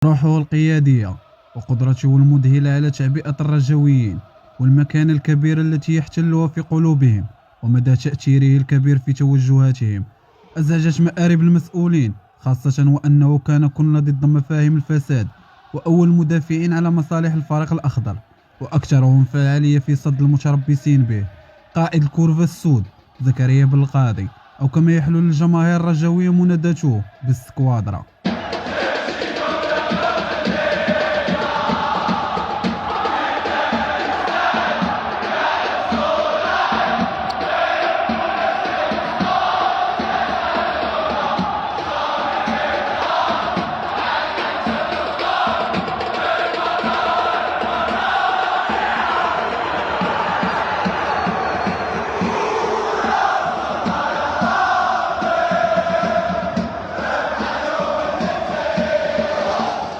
روحه القيادية وقدرته المذهلة على تعبئة الرجويين والمكانة الكبيرة التي يحتلها في قلوبهم ومدى تأثيره الكبير في توجهاتهم أزعجت مآرب المسؤولين، خاصة وأنه كان كل ضد مفاهيم الفساد وأول مدافعين على مصالح الفريق الأخضر وأكثرهم فعالية في صد المتربصين به. قائد الكورفة السود زكريا بالقاضي، أو كما يحلو للجماهير الرجوية مناداته بالسكوادرا.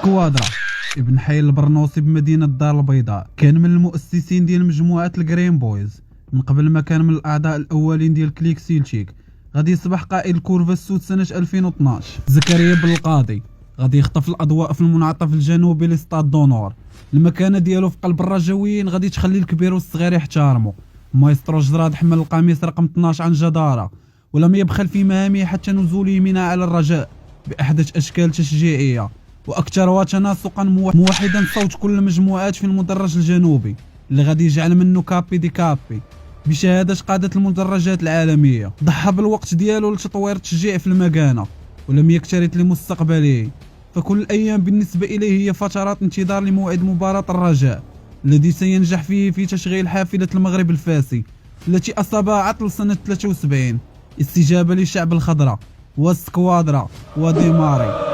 كوادرا ابن حي البرنوسي بمدينة الدار البيضاء، كان من المؤسسين ديال مجموعة الجرين بويز من قبل ما كان من الأعضاء الأولين ديال كليك سيلتيك. غادي يصبح قائد الكورفة السود سنة 2012. زكريا بالقاضي غادي يخطف الأضواء في المنعطف الجنوبي لستاد دونور. المكانة ديالو في قلب الرجويين غادي تخلي الكبير والصغير يحتارموا. مايسترو جراد حمل القميص رقم 12 عن جدارة، ولم يبخل في مهامه حتى نزوله منها على الرجاء بأحدث أشكال تشجيعية واكثرها تناسقا موحدا صوت كل المجموعات في المدرج الجنوبي اللي غادي يجعل منه كابي دي كابي بشهاده قاده المدرجات العالميه. ضحى بالوقت ديالو لتطوير التشجيع في المكانه ولم يكترث لمستقبله، فكل الايام بالنسبه اليه هي فترات انتظار لموعد مباراه الرجاء الذي سينجح فيه في تشغيل حافله المغرب الفاسي التي اصابها عطل سنه 73. استجابه لشعب الخضراء والسكوادرا وديماري.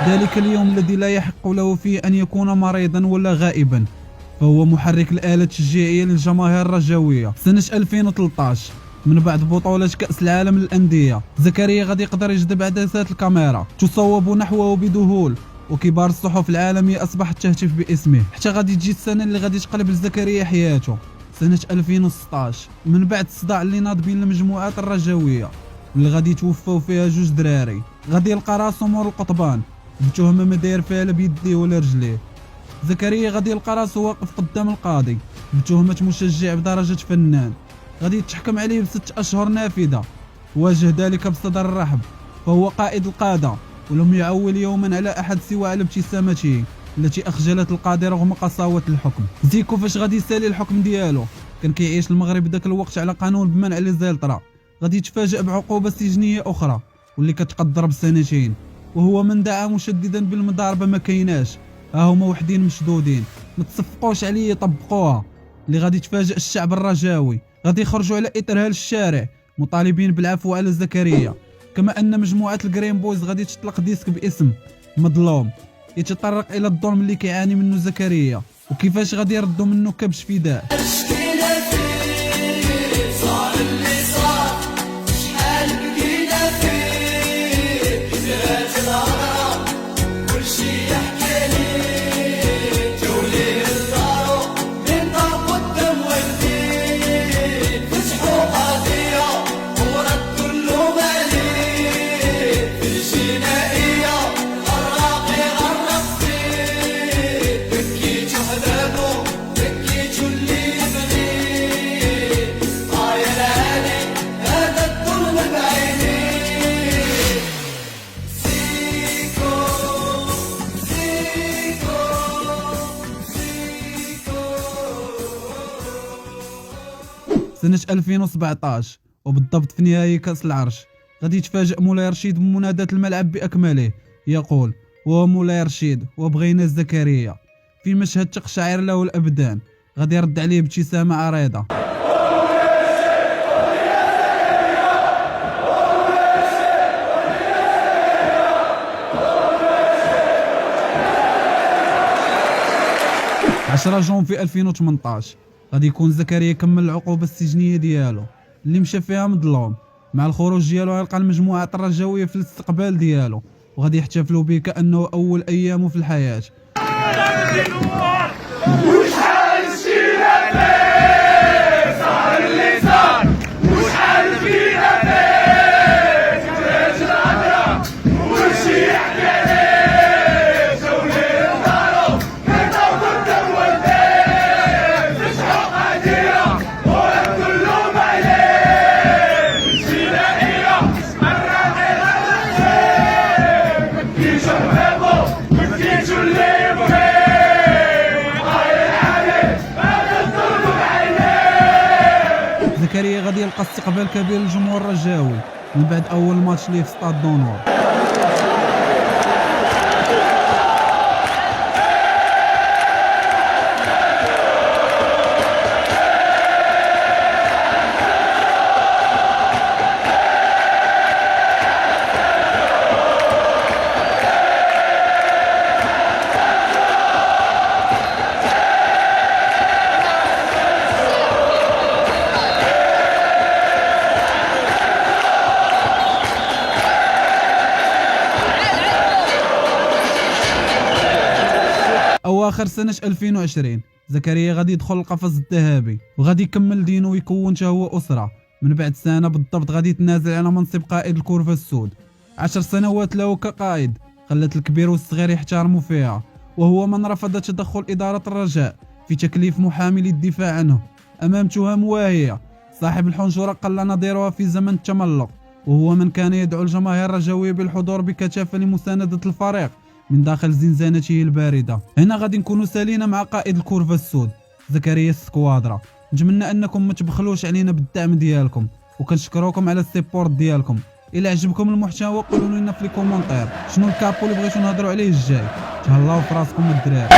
ذلك اليوم الذي لا يحق له فيه أن يكون مريضا ولا غائبا، فهو محرك الآلة التشجيعية للجماهير الرجاوية. سنة 2013 من بعد بطولة كأس العالم للأندية، زكريا غادي يقدر يجذب عدسات الكاميرا تصوب نحوه بذهول، وكبار الصحف العالمية أصبحت تهتف باسمه. حتى غادي تجي السنة اللي غادي تقلب لزكريا حياته، سنة 2016 من بعد الصداع اللي ناض بين المجموعات الرجاوية اللي غادي يتوفاو فيها جوج دراري. غادي يلقى راسو مور القضبان بتهمة ما داير فيها لا بيديه ولا رجليه. زكريا غادي يلقى راسو واقف قدام القاضي بتهمة مشجع بدرجة فنان، غادي يتحكم عليه ب6 أشهر نافذة. واجه ذلك بصدر الرحب، فهو قائد القادة ولم يعول يوما على أحد سوى على ابتسامته التي أخجلت القاضي رغم قساوة الحكم. زيكو فاش غادي يسالي الحكم ديالو كان كيعيش المغرب ذاك الوقت على قانون بمنع لي زيلطرا، غادي يتفاجأ بعقوبة سجنية أخرى واللي كتقدر ب2 سنين، وهو من دعا مشددا بالمضاربه ما كايناش، ها هما وحدين مشدودين ما تصفقوش عليه يطبقوها. اللي غادي يتفاجئ الشعب الرجاوي، غادي يخرجوا على اثرها للشارع مطالبين بالعفو على زكريا، كما ان مجموعه الجرين بويز غادي تطلق ديسك باسم مظلوم يتطرق الى الظلم اللي كيعاني منه زكريا وكيفاش غادي يردوا منه كبش فداء. سنة 2017 وبالضبط في نهائي كأس العرش غادي يتفاجأ مولاي رشيد بمناداة الملعب بأكمله، يقول: ومولاي رشيد وبغينا زكريا، في مشهد تقشعر له الأبدان. غادي يرد عليه بابتسامة عريضة. عشرة جونفي 2018 غادي يكون زكريا كمل العقوبة السجنية ديالو اللي مشى فيها مظلوم. مع الخروج ديالو غيلقى المجموعة الرجاوية في الاستقبال ديالو وغادي يحتفلوا به كأنه أول أيامه في الحياة. زكريا غادي يلقى استقبال كبير للجمهور الرجاوي من بعد اول ماتش ليه في ستاد دونور. اواخر سنة 2020 زكريا غادي يدخل القفص الذهبي وغادي يكمل دينه ويكون حتى هو اسره. من بعد سنه بالضبط غادي يتنازل على منصب قائد الكورفه السود. 10 سنوات له كقائد خلت الكبير والصغير يحترموا فيها، وهو من رفض تدخل اداره الرجاء في تكليف محامي للدفاع عنه امام تهم واهيه. صاحب الحنشوره قل نظيرها في زمن التملق، وهو من كان يدعو الجماهير الرجاويه بالحضور بكثافه لمسانده الفريق من داخل زنزانته الباردة. هنا غادي نكونوا سالينا مع قائد الكورفة السود زكريا السكوادرا. نتمنى انكم ما تبخلوش علينا بالدعم ديالكم، وكنشكروكم على السيبورت ديالكم. الى عجبكم المحتوى قولوا لنا في الكومونتير شنو الكابو اللي بغيتو نهضروا عليه الجاي. تهلاو في راسكم الدراري.